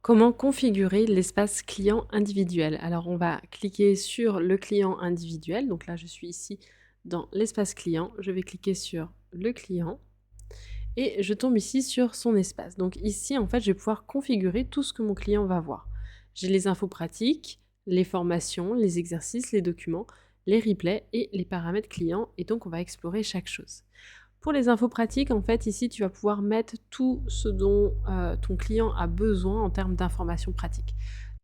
Comment configurer l'espace client individuel? Alors on va cliquer sur le client individuel, donc là je suis ici dans l'espace client, je vais cliquer sur le client et je tombe ici sur son espace. Donc ici en fait je vais pouvoir configurer tout ce que mon client va voir. J'ai les infos pratiques, les formations, les exercices, les documents, les replays et les paramètres clients, et donc on va explorer chaque chose. Pour les infos pratiques, en fait, ici, tu vas pouvoir mettre tout ce dont ton client a besoin en termes d'informations pratiques.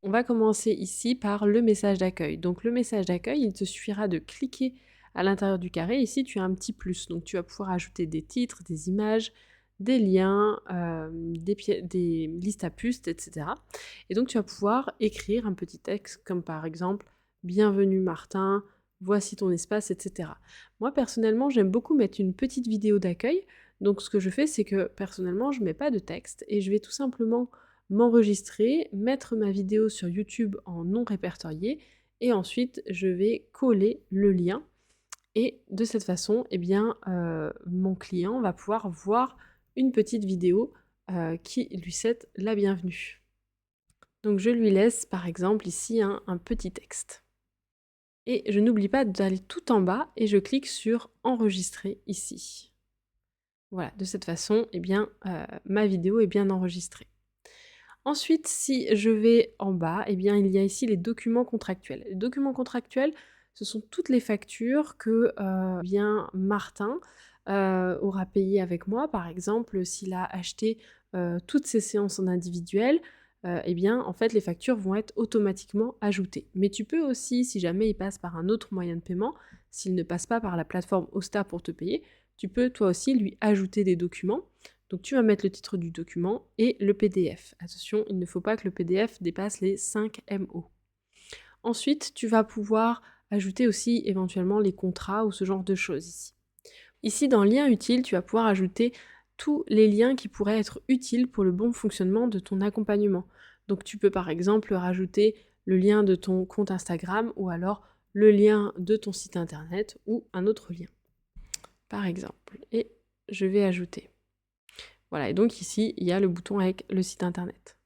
On va commencer ici par le message d'accueil. Donc le message d'accueil, il te suffira de cliquer à l'intérieur du carré. Ici, tu as un petit plus. Donc tu vas pouvoir ajouter des titres, des images, des liens, des listes à puces, etc. Et donc tu vas pouvoir écrire un petit texte comme par exemple «Bienvenue Martin, voici ton espace», etc. Moi personnellement, j'aime beaucoup mettre une petite vidéo d'accueil. Donc ce que je fais, c'est que personnellement, je mets pas de texte et je vais tout simplement m'enregistrer, mettre ma vidéo sur YouTube en non répertorié et ensuite je vais coller le lien, et de cette façon, eh bien, mon client va pouvoir voir une petite vidéo qui lui souhaite la bienvenue. Donc je lui laisse par exemple ici un petit texte. Et je n'oublie pas d'aller tout en bas et je clique sur enregistrer ici. Voilà, de cette façon, eh bien, ma vidéo est bien enregistrée. Ensuite, si je vais en bas, eh bien, il y a ici les documents contractuels. Les documents contractuels, ce sont toutes les factures que bien Martin aura payées avec moi. Par exemple, s'il a acheté toutes ses séances en individuel, eh bien, en fait, les factures vont être automatiquement ajoutées. Mais tu peux aussi, si jamais il passe par un autre moyen de paiement, s'il ne passe pas par la plateforme Osta pour te payer, tu peux toi aussi lui ajouter des documents. Donc tu vas mettre le titre du document et le PDF. Attention, il ne faut pas que le PDF dépasse les 5 MO. Ensuite, tu vas pouvoir ajouter aussi éventuellement les contrats ou ce genre de choses ici. Ici, dans Liens utiles, tu vas pouvoir ajouter tous les liens qui pourraient être utiles pour le bon fonctionnement de ton accompagnement. Donc tu peux par exemple rajouter le lien de ton compte Instagram ou alors le lien de ton site internet ou un autre lien, par exemple. Et je vais ajouter. Voilà, et donc ici, il y a le bouton avec le site internet.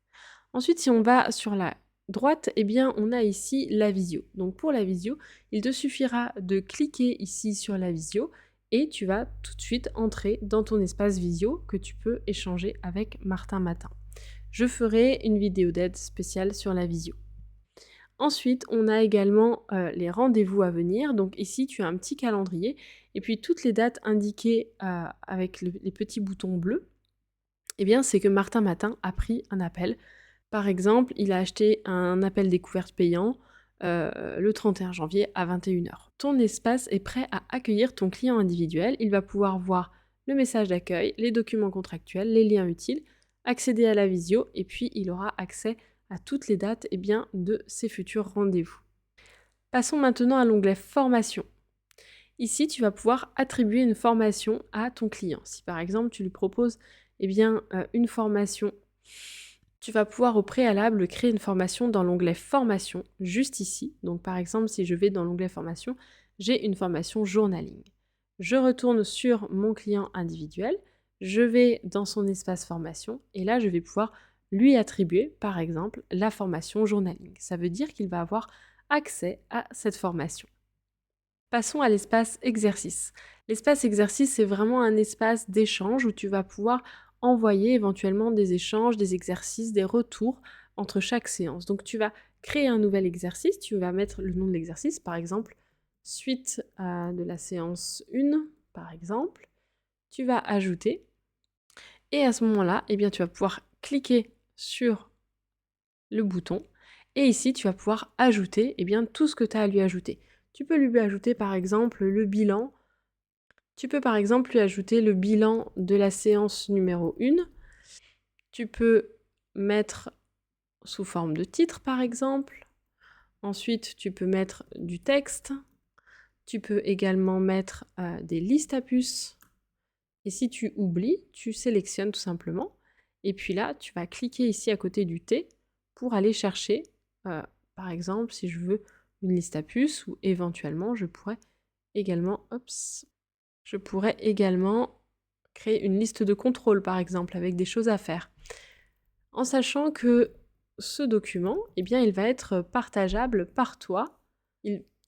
Ensuite, si on va sur la droite, eh bien, on a ici la visio. Donc pour la visio, il te suffira de cliquer ici sur la visio et tu vas tout de suite entrer dans ton espace visio que tu peux échanger avec Martin Matin. Je ferai une vidéo d'aide spéciale sur la visio. Ensuite, on a également les rendez-vous à venir. Donc ici, tu as un petit calendrier et puis toutes les dates indiquées avec les petits boutons bleus, eh bien, c'est que Martin Matin a pris un appel. Par exemple, il a acheté un appel découverte payant le 31 janvier à 21h. Ton espace est prêt à accueillir ton client individuel. Il va pouvoir voir le message d'accueil, les documents contractuels, les liens utiles, accéder à la visio, et puis il aura accès à toutes les dates de ses futurs rendez-vous. Passons maintenant à l'onglet Formation. Ici, tu vas pouvoir attribuer une formation à ton client. Si par exemple, tu lui proposes une formation, tu vas pouvoir au préalable créer une formation dans l'onglet Formation, juste ici. Donc par exemple, si je vais dans l'onglet Formation, j'ai une formation journaling. Je retourne sur mon client individuel, je vais dans son espace formation, et là, je vais pouvoir lui attribuer, par exemple, la formation journaling. Ça veut dire qu'il va avoir accès à cette formation. Passons à l'espace exercice. L'espace exercice, c'est vraiment un espace d'échange où tu vas pouvoir envoyer éventuellement des échanges, des exercices, des retours entre chaque séance. Donc tu vas créer un nouvel exercice, tu vas mettre le nom de l'exercice, par exemple, suite de la séance 1, par exemple. Tu vas ajouter, et à ce moment-là, eh bien, tu vas pouvoir cliquer sur le bouton, et ici, tu vas pouvoir ajouter tout ce que tu as à lui ajouter. Tu peux lui ajouter par exemple le bilan. Tu peux par exemple lui ajouter le bilan de la séance numéro 1. Tu peux mettre sous forme de titre par exemple. Ensuite, tu peux mettre du texte. Tu peux également mettre des listes à puces. Et si tu oublies, tu sélectionnes tout simplement. Et puis là, tu vas cliquer ici à côté du T pour aller chercher, par exemple, si je veux une liste à puces, ou éventuellement, je pourrais également créer une liste de contrôle, par exemple, avec des choses à faire. En sachant que ce document, eh bien, il va être partageable par toi,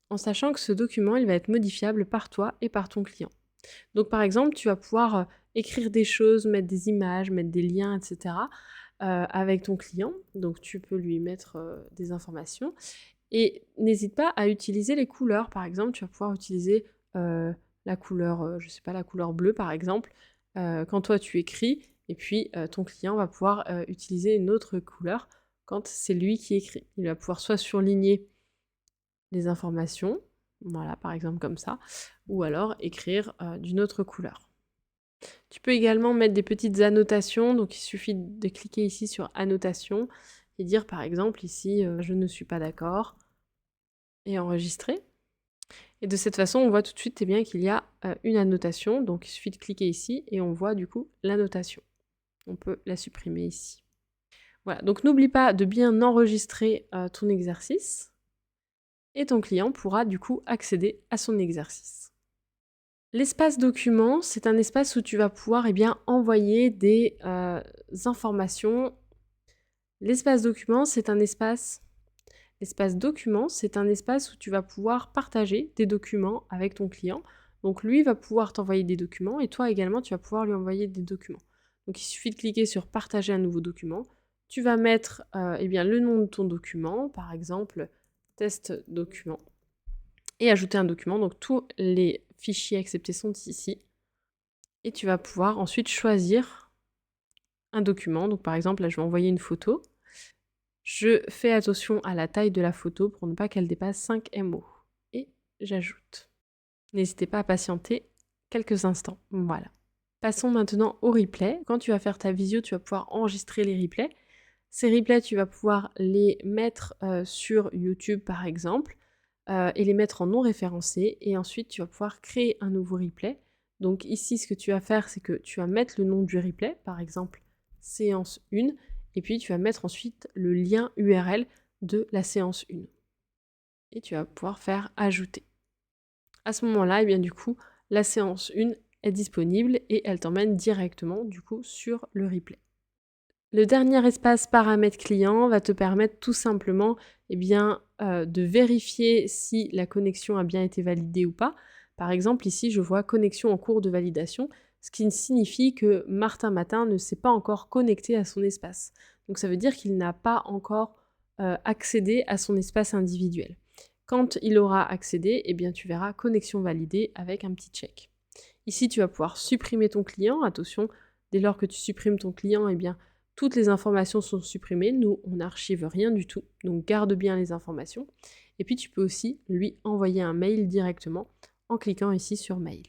en sachant que ce document, il va être modifiable par toi et par ton client. Donc par exemple, tu vas pouvoir écrire des choses, mettre des images, mettre des liens, etc. Avec ton client. Donc tu peux lui mettre des informations. Et n'hésite pas à utiliser les couleurs. Par exemple, tu vas pouvoir utiliser la couleur, je sais pas, la couleur bleue par exemple, quand toi tu écris. Et puis ton client va pouvoir utiliser une autre couleur quand c'est lui qui écrit. Il va pouvoir soit surligner les informations, voilà, par exemple comme ça, ou alors écrire d'une autre couleur. Tu peux également mettre des petites annotations, donc il suffit de cliquer ici sur annotation et dire par exemple ici je ne suis pas d'accord et enregistrer. Et de cette façon on voit tout de suite bien qu'il y a une annotation, donc il suffit de cliquer ici et on voit du coup l'annotation. On peut la supprimer ici. Voilà, donc n'oublie pas de bien enregistrer ton exercice et ton client pourra du coup accéder à son exercice. L'espace document, c'est un espace où tu vas pouvoir envoyer des informations. L'espace document, c'est un espace où tu vas pouvoir partager des documents avec ton client. Donc lui va pouvoir t'envoyer des documents et toi également tu vas pouvoir lui envoyer des documents. Donc il suffit de cliquer sur partager un nouveau document. Tu vas mettre le nom de ton document, par exemple test document, et ajouter un document. Donc tous les fichiers acceptés sont ici. Et tu vas pouvoir ensuite choisir un document. Donc par exemple, là je vais envoyer une photo. Je fais attention à la taille de la photo pour ne pas qu'elle dépasse 5 MO. Et j'ajoute. N'hésitez pas à patienter quelques instants. Voilà. Passons maintenant au replay. Quand tu vas faire ta visio, tu vas pouvoir enregistrer les replays. Ces replays, tu vas pouvoir les mettre sur YouTube par exemple et les mettre en non référencé. Et ensuite, tu vas pouvoir créer un nouveau replay. Donc ici, ce que tu vas faire, c'est que tu vas mettre le nom du replay, par exemple séance 1, et puis tu vas mettre ensuite le lien URL de la séance 1. Et tu vas pouvoir faire ajouter. À ce moment-là, du coup, la séance 1 est disponible et elle t'emmène directement du coup sur le replay. Le dernier espace paramètres client va te permettre tout simplement de vérifier si la connexion a bien été validée ou pas. Par exemple, ici, je vois connexion en cours de validation, ce qui signifie que Martin Matin ne s'est pas encore connecté à son espace. Donc ça veut dire qu'il n'a pas encore accédé à son espace individuel. Quand il aura accédé, tu verras connexion validée avec un petit check. Ici, tu vas pouvoir supprimer ton client. Attention, dès lors que tu supprimes ton client, toutes les informations sont supprimées. Nous, on n'archive rien du tout. Donc, garde bien les informations. Et puis, tu peux aussi lui envoyer un mail directement en cliquant ici sur mail.